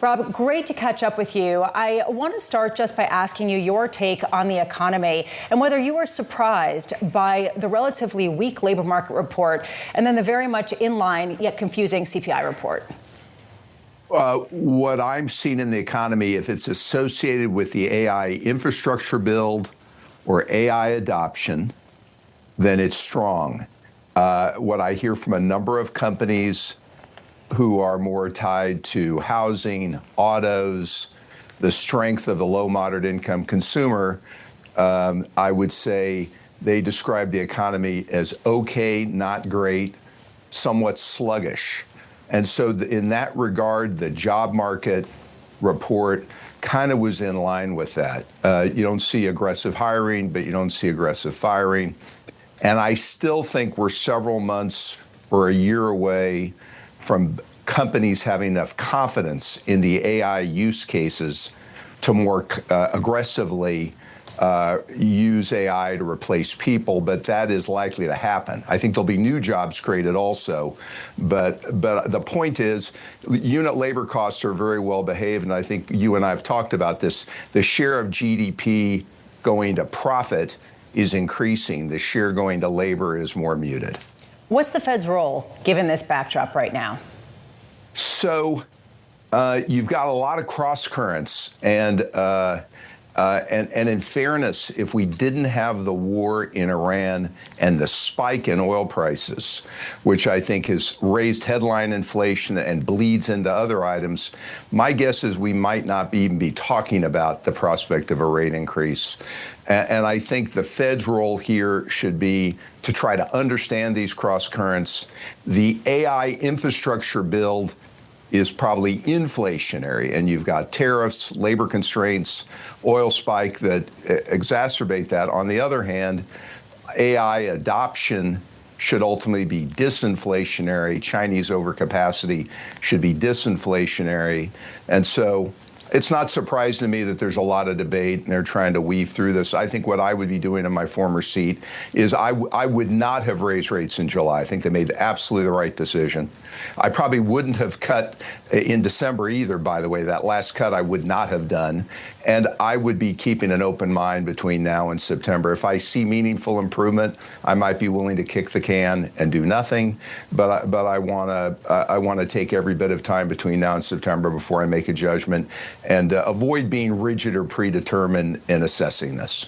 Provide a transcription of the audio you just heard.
Rob, great to catch up with you. I want to start just by asking you your take on the economy and whether you were surprised by the relatively weak labor market report and then the very much in line yet confusing CPI report. What I'm seeing in the economy, if it's associated with the AI infrastructure build or AI adoption, then it's strong. What I hear from a number of companies who are more tied to housing, autos, the strength of the low, moderate income consumer, I would say they describe the economy as okay, not great, somewhat sluggish. And so in that regard, the job market report kind of was in line with that. You don't see aggressive hiring, but you don't see aggressive firing. And I still think we're several months or a year away from companies having enough confidence in the AI use cases to more aggressively use AI to replace people, but that is likely to happen. I think there'll be new jobs created also, but the point is unit labor costs are very well behaved, and I think you and I have talked about this. The share of GDP going to profit is increasing. The share going to labor is more muted. What's the Fed's role given this backdrop right now? So you've got a lot of cross currents, and in fairness, if we didn't have the war in Iran and the spike in oil prices, which I think has raised headline inflation and bleeds into other items, my guess is we might not even be talking about the prospect of a rate increase. And I think the Fed's role here should be to try to understand these cross currents. The AI infrastructure build is probably inflationary, and you've got tariffs, labor constraints, oil spike that exacerbate that. On the other hand, AI adoption should ultimately be disinflationary. Chinese overcapacity should be disinflationary. And so it's not surprising to me that there's a lot of debate and they're trying to weave through this. I think what I would be doing in my former seat is I would not have raised rates in July. I think they made absolutely the right decision. I probably wouldn't have cut in December either, by the way. That last cut I would not have done. And I would be keeping an open mind between now and September. If I see meaningful improvement, I might be willing to kick the can and do nothing. But I want to take every bit of time between now and September before I make a judgment, and avoid being rigid or predetermined in assessing this.